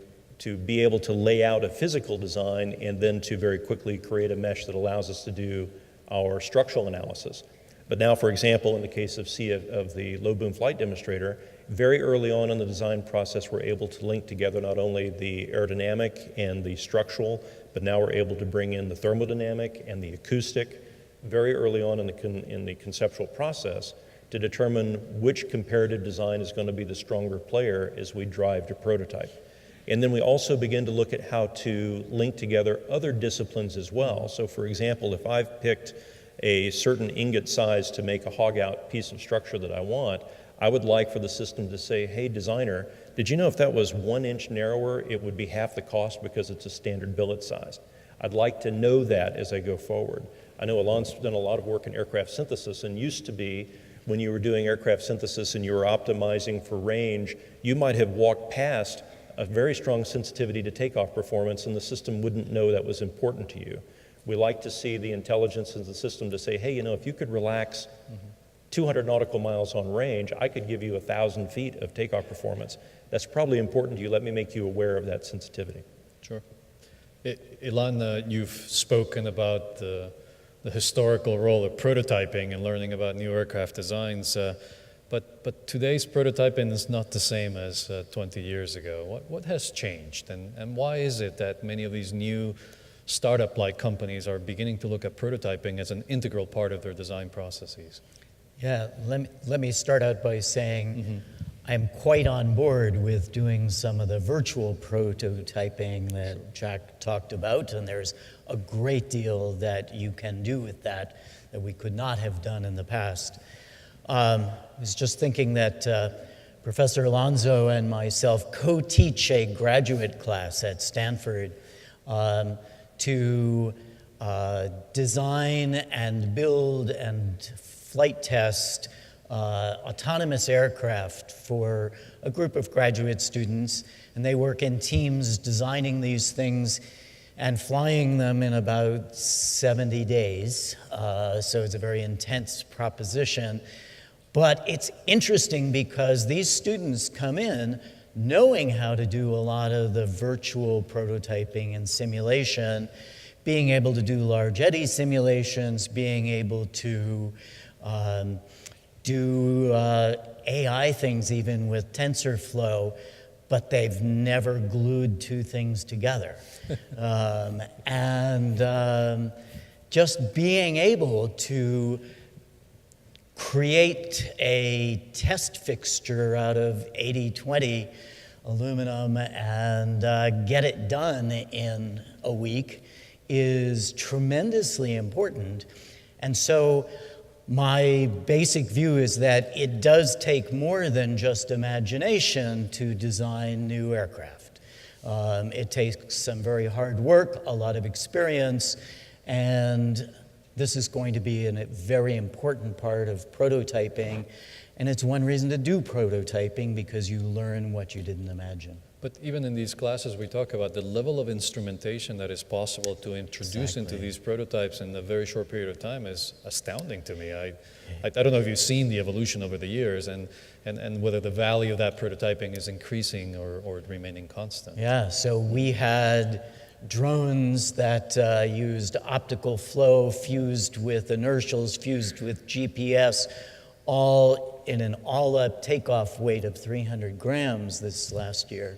S7: be able to lay out a physical design and then to very quickly create a mesh that allows us to do our structural analysis. But now, for example, in the case of the low boom flight demonstrator, very early on in the design process, we're able to link together not only the aerodynamic and the structural, but now we're able to bring in the thermodynamic and the acoustic very early on in the conceptual process to determine which comparative design is going to be the stronger player as we drive to prototype. And then we also begin to look at how to link together other disciplines as well. So for example, if I've picked a certain ingot size to make a hog out piece of structure that I want, I would like for the system to say, hey designer, did you know if that was 1 inch narrower, it would be half the cost because it's a standard billet size? I'd like to know that as I go forward. I know Alon's done a lot of work in aircraft synthesis, and used to be when you were doing aircraft synthesis and you were optimizing for range, you might have walked past a very strong sensitivity to takeoff performance, and the system wouldn't know that was important to you. We like to see the intelligence of the system to say, hey, you know, if you could relax 200 nautical miles on range, I could give you 1,000 feet of takeoff performance. That's probably important to you. Let me make you aware of that sensitivity.
S3: Sure. Ilan, you've spoken about the historical role of prototyping and learning about new aircraft designs, but today's prototyping is not the same as 20 years ago. What has changed, and why is it that many of these new startup-like companies are beginning to look at prototyping as an integral part of their design processes?
S5: Yeah, let me start out by saying I'm quite on board with doing some of the virtual prototyping that Jack talked about, and there's a great deal that you can do with that we could not have done in the past. I was just thinking that Professor Alonso and myself co-teach a graduate class at Stanford to design and build and flight test autonomous aircraft for a group of graduate students, and they work in teams designing these things and flying them in about 70 days. So it's a very intense proposition. But it's interesting because these students come in knowing how to do a lot of the virtual prototyping and simulation, being able to do large eddy simulations, being able to do AI things even with TensorFlow, but they've never glued two things together. Just being able to create a test fixture out of 80/20 aluminum and get it done in a week is tremendously important. And so my basic view is that it does take more than just imagination to design new aircraft. It takes some very hard work, a lot of experience, and this is going to be a very important part of prototyping. And it's one reason to do prototyping, because you learn what you didn't imagine.
S3: But even in these classes, we talk about the level of instrumentation that is possible to introduce into these prototypes in a very short period of time is astounding to me. I don't know if you've seen the evolution over the years and whether the value of that prototyping is increasing or remaining constant.
S5: Yeah, so we had drones that used optical flow fused with inertials, fused with GPS, all in an all-up takeoff weight of 300 grams this last year.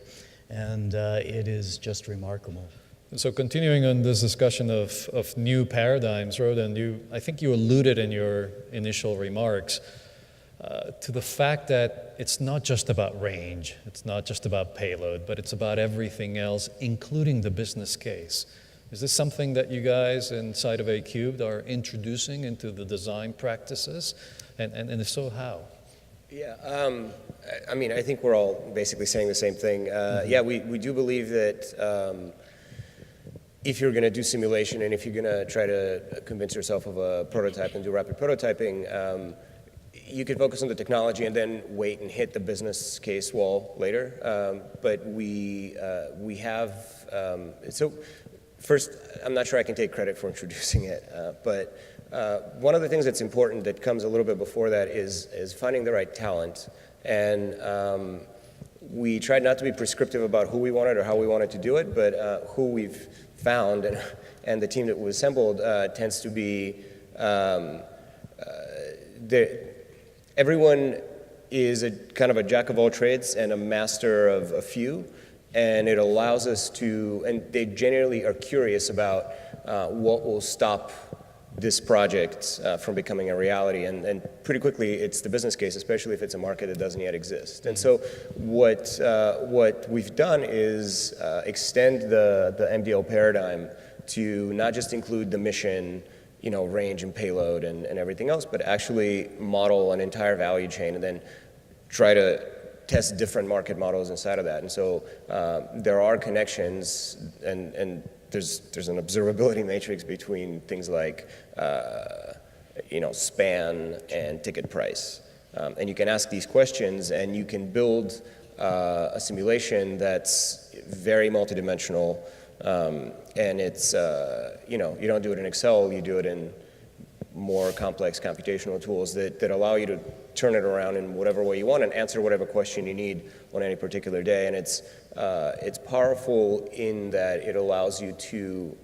S5: And it is just remarkable.
S3: So continuing on this discussion of new paradigms, Rodan, I think you alluded in your initial remarks to the fact that it's not just about range, it's not just about payload, but it's about everything else, including the business case. Is this something that you guys inside of A-Cubed are introducing into the design practices? And if so, how?
S6: Yeah, I mean, I think we're all basically saying the same thing. Yeah, we do believe that if you're going to do simulation and if you're going to try to convince yourself of a prototype and do rapid prototyping, you could focus on the technology and then wait and hit the business case wall later. But we have, so first, I'm not sure I can take credit for introducing it, but one of the things that's important that comes a little bit before that is finding the right talent. And we tried not to be prescriptive about who we wanted or how we wanted to do it, but who we've found and the team that was assembled tends to be um, everyone is a kind of a jack of all trades and a master of a few, and it allows us to, and they generally are curious about what will stop this project from becoming a reality, and pretty quickly it's the business case, especially if it's a market that doesn't yet exist. And so what we've done is extend the MDL paradigm to not just include the mission, range and payload and everything else, but actually model an entire value chain and then try to test different market models inside of that. And so there are connections, and there's an observability matrix between things like span and ticket price. And you can ask these questions, and you can build a simulation that's very multidimensional. And it's, you don't do it in Excel, you do it in more complex computational tools that allow you to turn it around in whatever way you want and answer whatever question you need on any particular day. And it's powerful in that it allows you to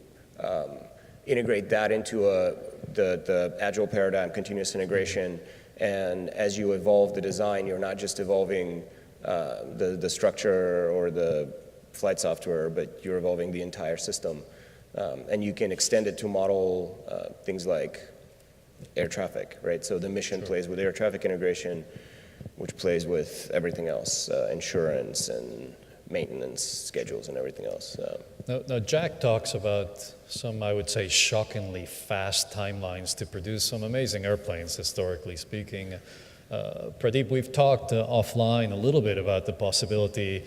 S6: integrate that into the agile paradigm, continuous integration. And as you evolve the design, you're not just evolving the structure or the flight software, but you're evolving the entire system. And you can extend it to model things like air traffic, right? So the mission plays with air traffic integration, which plays with everything else, insurance and maintenance schedules and everything else.
S3: Now, Jack talks about some, I would say, shockingly fast timelines to produce some amazing airplanes, historically speaking. Pradeep, we've talked offline a little bit about the possibility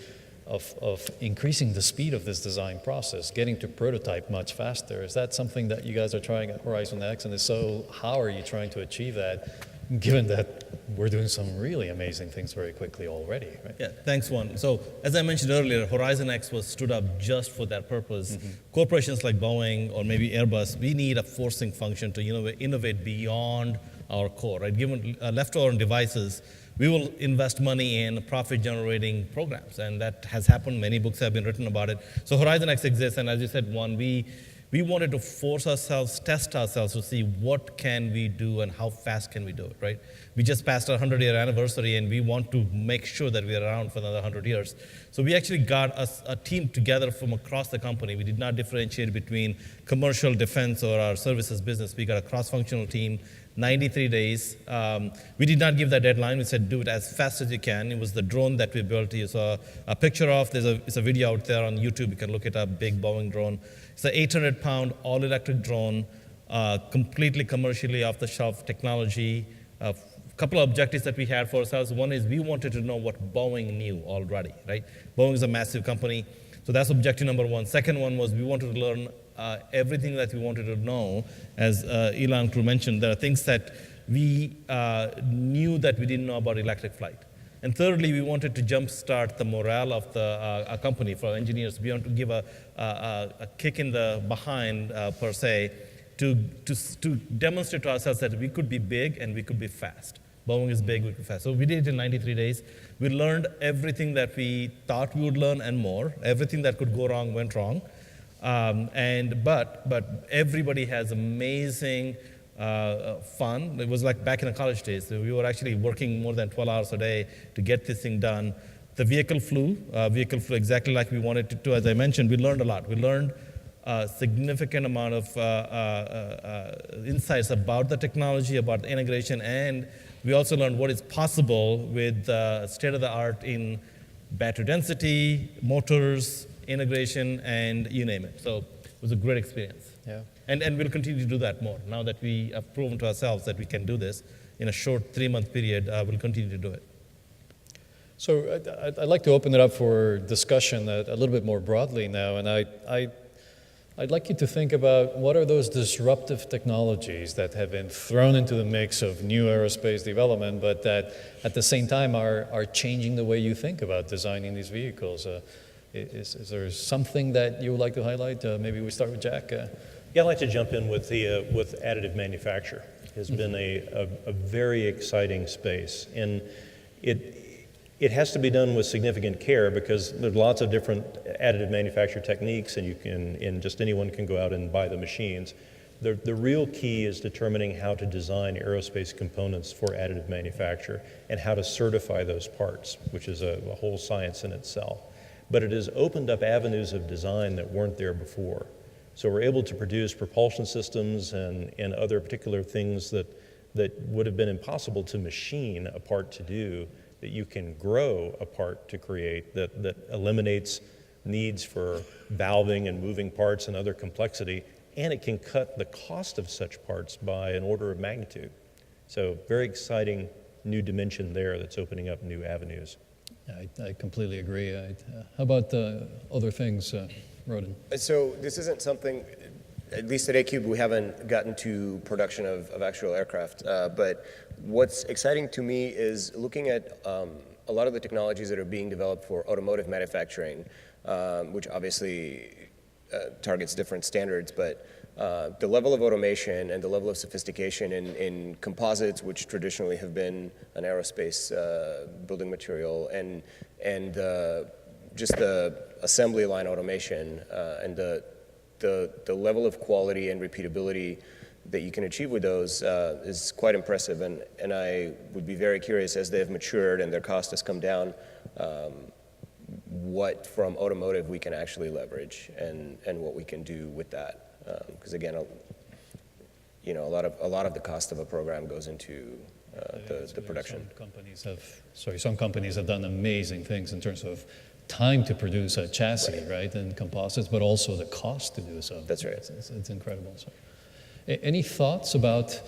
S3: of increasing the speed of this design process, getting to prototype much faster. Is that something that you guys are trying at Horizon X? And if so, how are you trying to achieve that, given that we're doing some really amazing things very quickly already, right?
S4: Yeah, thanks, Juan. So as I mentioned earlier, Horizon X was stood up just for that purpose. Mm-hmm. Corporations like Boeing or maybe Airbus, we need a forcing function to innovate beyond our core, right? Given left to our own devices, we will invest money in profit-generating programs, and that has happened. Many books have been written about it. So Horizon X exists, and as you said, Juan, we wanted to force ourselves, test ourselves to see what can we do and how fast can we do it, right? We just passed our 100-year anniversary, and we want to make sure that we are around for another 100 years. So we actually got a team together from across the company. We did not differentiate between commercial, defense, or our services business. We got a cross-functional team, 93 days. We did not give that deadline. We said do it as fast as you can. It was the drone that we built. You saw a picture of. It's a video out there on YouTube. You can look it up, big Boeing drone. It's an 800-pound all-electric drone, completely commercially off-the-shelf technology. A couple of objectives that we had for ourselves. One is we wanted to know what Boeing knew already, right? Boeing is a massive company, so that's objective number one. Second one was we wanted to learn everything that we wanted to know. As Elon Crew mentioned, there are things that we knew that we didn't know about electric flight. And thirdly, we wanted to jumpstart the morale of the company for engineers. We want to give a kick in the behind, per se, to demonstrate to ourselves that we could be big and we could be fast. Boeing is big, we could be fast. So we did it in 93 days. We learned everything that we thought we would learn and more. Everything that could go wrong went wrong. But everybody has amazing fun. It was like back in the college days. So we were actually working more than 12 hours a day to get this thing done. The vehicle flew exactly like we wanted it to. As I mentioned, we learned a lot. We learned a significant amount of insights about the technology, about the integration, and we also learned what is possible with state-of-the-art in battery density, motors, integration, and you name it. So it was a great experience.
S3: Yeah.
S4: And we'll continue to do that more. Now that we have proven to ourselves that we can do this in a short 3-month period, we'll continue to do it.
S3: So I'd like to open it up for discussion a little bit more broadly now, and I'd like you to think about what are those disruptive technologies that have been thrown into the mix of new aerospace development, but that at the same time are changing the way you think about designing these vehicles. Is there something that you would like to highlight? Maybe we start with Jack.
S7: Yeah, I'd like to jump in with additive manufacture. It's been a very exciting space, and it has to be done with significant care because there's lots of different additive manufacture techniques, and anyone can go out and buy the machines. The real key is determining how to design aerospace components for additive manufacture and how to certify those parts, which is a whole science in itself. But it has opened up avenues of design that weren't there before. So we're able to produce propulsion systems and other particular things that would have been impossible to machine a part to do, that you can grow a part to create, that eliminates needs for valving and moving parts and other complexity, and it can cut the cost of such parts by an order of magnitude. So very exciting new dimension there that's opening up new avenues.
S3: I completely agree. How about other things, Roden?
S6: So this isn't something, at least at A-Cube, we haven't gotten to production of actual aircraft. But what's exciting to me is looking at a lot of the technologies that are being developed for automotive manufacturing, which obviously targets different standards, but the level of automation and the level of sophistication in composites, which traditionally have been an aerospace building material, and just the assembly line automation and the level of quality and repeatability that you can achieve with those is quite impressive. And I would be very curious, as they've matured and their cost has come down, what from automotive we can actually leverage and what we can do with that. Because again, a lot of the cost of a program goes into the production.
S3: Some companies have done amazing things in terms of time to produce a chassis, right, and composites, but also the cost to do so.
S6: That's right.
S3: It's incredible. So, any thoughts about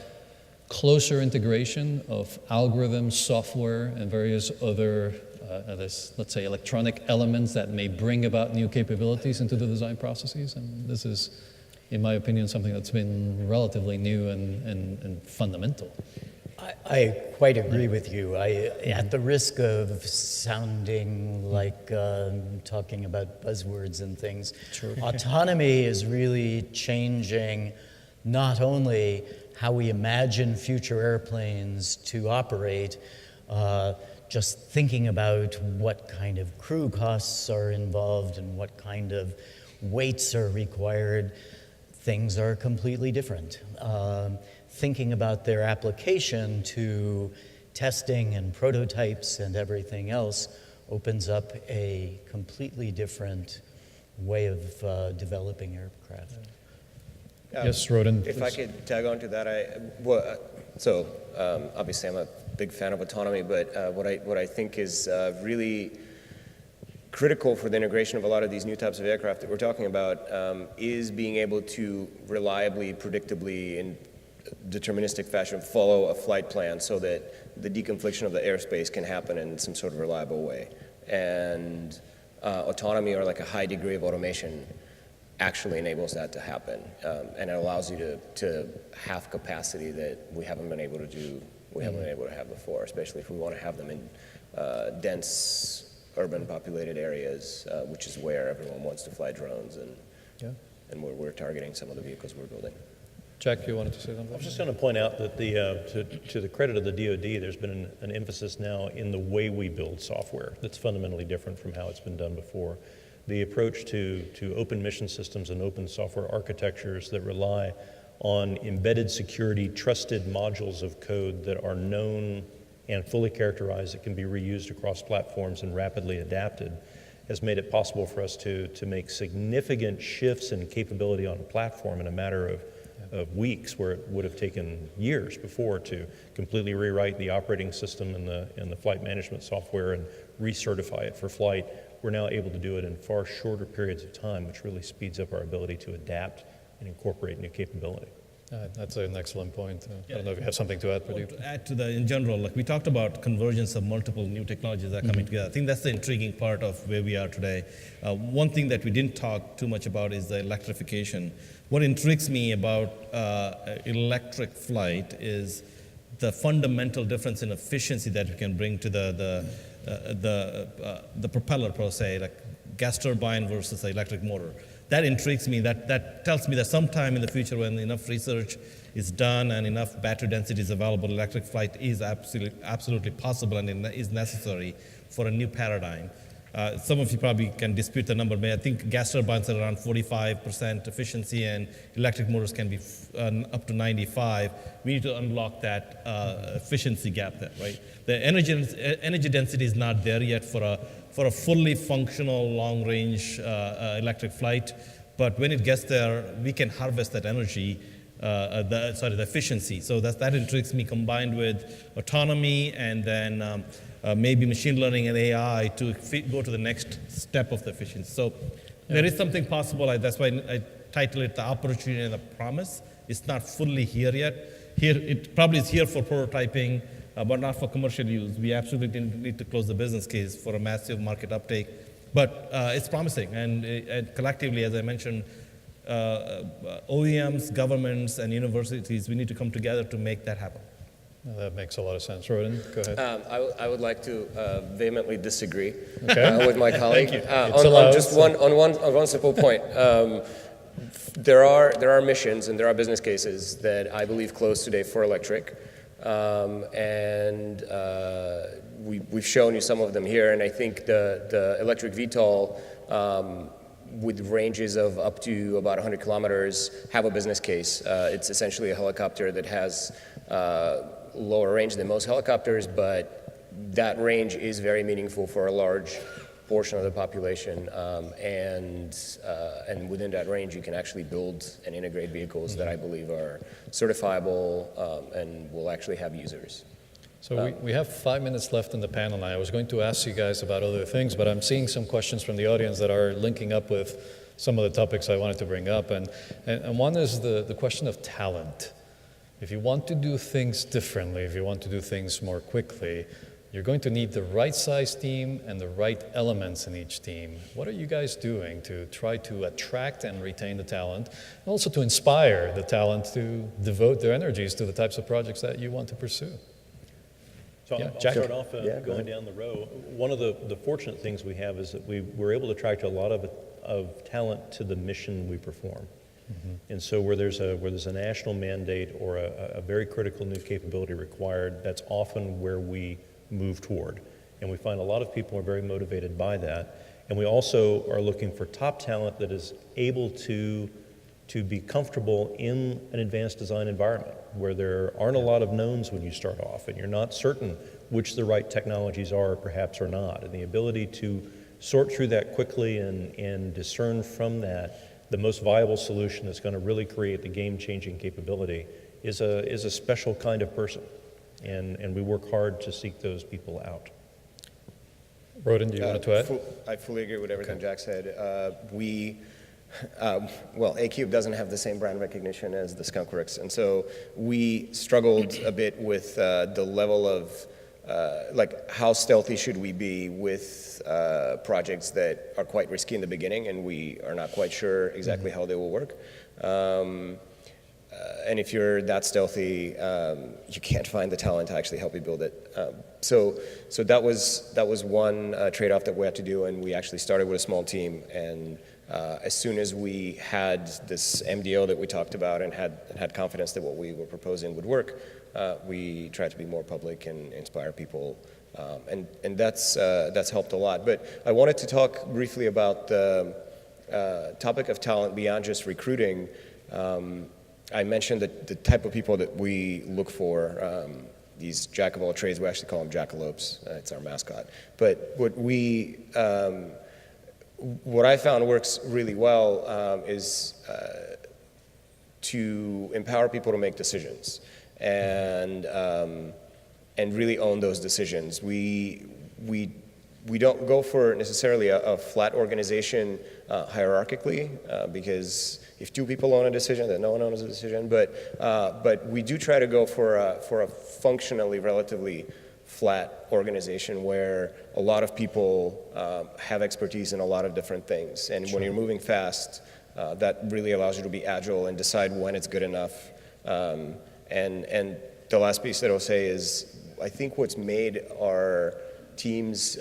S3: closer integration of algorithms, software, and various other, let's say, electronic elements that may bring about new capabilities into the design processes? And this is, in my opinion, something that's been relatively new and fundamental.
S5: I quite agree with you. At the risk of sounding like talking about buzzwords and things, autonomy is really changing not only how we imagine future airplanes to operate, just thinking about what kind of crew costs are involved and what kind of weights are required. Things are completely different. Thinking about their application to testing and prototypes and everything else opens up a completely different way of developing aircraft.
S3: Yes, Roden.
S6: If I could tag on to that, obviously I'm a big fan of autonomy, but what I think is really critical for the integration of a lot of these new types of aircraft that we're talking about is being able to reliably, predictably, in deterministic fashion follow a flight plan so that the deconfliction of the airspace can happen in some sort of reliable way. And autonomy, or like a high degree of automation, actually enables that to happen. And it allows you to have capacity that we haven't been able to do, we haven't been able to have before, especially if we want to have them in dense urban populated areas, which is where everyone wants to fly drones, and where we're targeting some of the vehicles we're building.
S3: Jack, you wanted to say something?
S7: I was just going to point out that to the credit of the DoD, there's been an emphasis now in the way we build software that's fundamentally different from how it's been done before. The approach to open mission systems and open software architectures that rely on embedded security, trusted modules of code that are known and fully characterized, that can be reused across platforms and rapidly adapted, has made it possible for us to make significant shifts in capability on a platform in a matter of weeks, where it would have taken years before to completely rewrite the operating system and the flight management software and recertify it for flight. We're now able to do it in far shorter periods of time, which really speeds up our ability to adapt and incorporate new capability.
S3: That's an excellent point. I don't know if you have something to add, Pradeep.
S4: To add to that, in general, like we talked about convergence of multiple new technologies that are coming together. I think that's the intriguing part of where we are today. One thing that we didn't talk too much about is the electrification. What intrigues me about electric flight is the fundamental difference in efficiency that we can bring to the propeller, per se, like gas turbine versus the electric motor. That intrigues me. That tells me that sometime in the future, when enough research is done and enough battery density is available, electric flight is absolutely possible and is necessary for a new paradigm. Some of you probably can dispute the number, but I think gas turbines are around 45% efficiency, and electric motors can be up to 95. We need to unlock that efficiency gap there, right? The energy density is not there yet for a fully functional long-range electric flight, but when it gets there, we can harvest that energy, the efficiency. So that intrigues me, combined with autonomy and then maybe machine learning and AI to go to the next step of the efficiency. So there is something possible. That's why I title it The Opportunity and the Promise. It's not fully here yet. Here, it probably is here for prototyping, but not for commercial use. We absolutely need to close the business case for a massive market uptake. But it's promising, and collectively, as I mentioned, OEMs, governments, and universities, we need to come together to make that happen.
S3: That makes a lot of sense. Roden, go ahead.
S6: I would like to vehemently disagree
S3: Okay.
S6: with my colleague.
S3: Thank you.
S6: On just one simple point. There are missions and there are business cases that I believe close today for electric, and we've shown you some of them here. And I think the electric VTOL, with ranges of up to about 100 kilometers, have a business case. It's essentially a helicopter that has lower range than most helicopters, but that range is very meaningful for a large portion of the population, and within that range you can actually build and integrate vehicles that I believe are certifiable and will actually have users.
S3: So we have 5 minutes left in the panel now. I was going to ask you guys about other things, but I'm seeing some questions from the audience that are linking up with some of the topics I wanted to bring up. And one is the question of talent. If you want to do things differently, if you want to do things more quickly, you're going to need the right size team and the right elements in each team. What are you guys doing to try to attract and retain the talent, and also to inspire the talent to devote their energies to the types of projects that you want to pursue?
S7: So
S3: Yeah,
S7: I'll
S3: Jack.
S7: start off going down the row. One of the fortunate things we have is that we were able to attract a lot of talent to the mission we perform. And so where there's a national mandate or a very critical new capability required, that's often where we move toward. And we find a lot of people are very motivated by that. And we also are looking for top talent that is able to be comfortable in an advanced design environment where there aren't a lot of knowns when you start off and you're not certain which the right technologies are perhaps or not. And the ability to sort through that quickly and discern from that the most viable solution that's going to really create the game-changing capability is a special kind of person. And we work hard to seek those people out.
S3: Roden, do you want to add?
S6: I fully agree with everything Jack said. ACube doesn't have the same brand recognition as the Skunkworks, and so we struggled a bit with the level of how stealthy should we be with projects that are quite risky in the beginning, and we are not quite sure exactly how they will work. And if you're that stealthy, you can't find the talent to actually help you build it. So that was one trade-off that we had to do, and we actually started with a small team. And as soon as we had this MDO that we talked about and had confidence that what we were proposing would work, we tried to be more public and inspire people, and that's helped a lot. But I wanted to talk briefly about the topic of talent beyond just recruiting. I mentioned that the type of people that we look for, these jack of all trades, we actually call them jackalopes. It's our mascot. But what I found works really well is to empower people to make decisions and really own those decisions. We don't go for necessarily a flat organization hierarchically, because if two people own a decision, then no one owns a decision. But we do try to go for a functionally relatively flat organization where a lot of people have expertise in a lot of different things. And when you're moving fast, that really allows you to be agile and decide when it's good enough. And the last piece that I'll say is, I think what's made our teams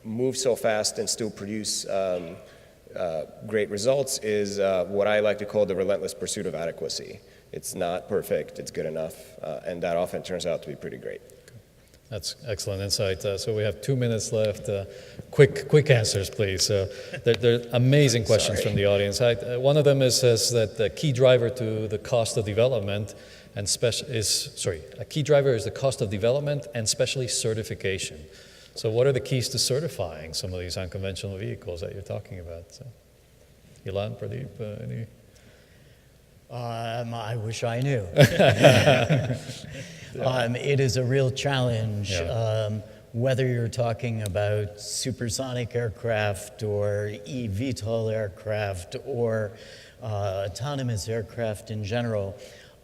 S6: move so fast and still produce great results is what I like to call the relentless pursuit of adequacy. It's not perfect, it's good enough, and that often turns out to be pretty great.
S3: That's excellent insight. So we have 2 minutes left. Quick answers, please. There are amazing questions from the audience. One of them says that the key driver to the cost of development and a key driver is the cost of development and especially certification. So what are the keys to certifying some of these unconventional vehicles that you're talking about? So, Ilan, Pradeep, any?
S5: I wish I knew. It is a real challenge, whether you're talking about supersonic aircraft or eVTOL aircraft or autonomous aircraft in general.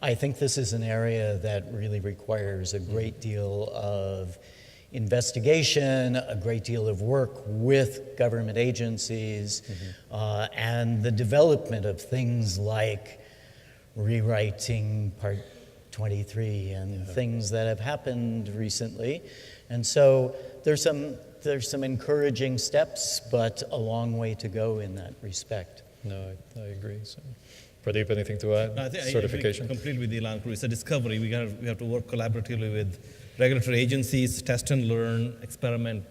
S5: I think this is an area that really requires a great deal of investigation, a great deal of work with government agencies, and the development of things like rewriting Part 23 and things that have happened recently. And so there's some encouraging steps, but a long way to go in that respect.
S3: No, I agree. So, Pradeep, anything to add?
S4: No, I think
S3: Certification?
S4: I agree completely with Ilan. It's a discovery. We have to work collaboratively with regulatory agencies, test and learn, experiment,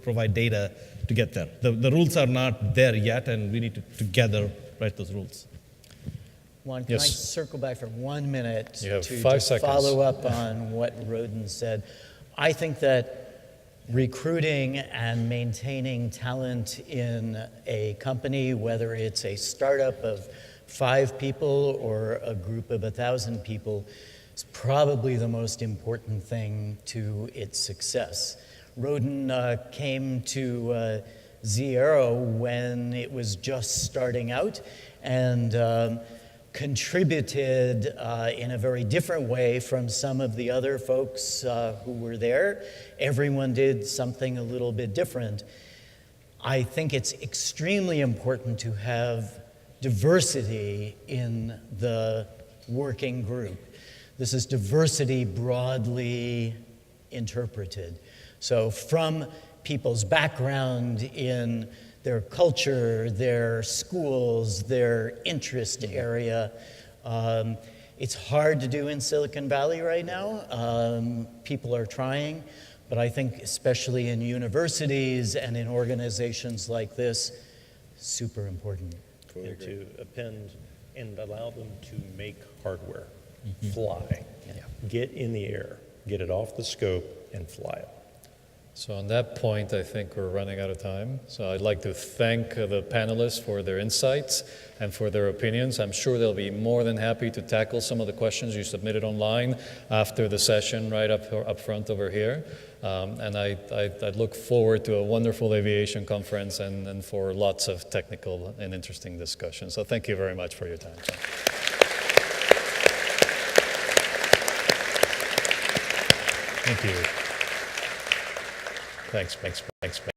S4: provide data to get there. The rules are not there yet, and we need to together write those rules.
S5: Juan, can I circle back for 1 minute
S3: You have
S5: to
S3: 5 seconds.
S5: follow up on what Roden said? I think that recruiting and maintaining talent in a company, whether it's a startup of 5 people or a group of 1,000 people, is probably the most important thing to its success. Roden came to Zero when it was just starting out and contributed in a very different way from some of the other folks who were there. Everyone did something a little bit different. I think it's extremely important to have diversity in the working group. This is diversity broadly interpreted. So from people's background in their culture, their schools, their interest area. It's hard to do in Silicon Valley right now. People are trying, but I think especially in universities and in organizations like this, super important.
S7: And to append and allow them to make hardware, fly, get in the air, get it off the scope, and fly it.
S3: So on that point, I think we're running out of time. So I'd like to thank the panelists for their insights and for their opinions. I'm sure they'll be more than happy to tackle some of the questions you submitted online after the session right up front over here. And I'd look forward to a wonderful aviation conference and for lots of technical and interesting discussions. So thank you very much for your time. Thank you. Thanks.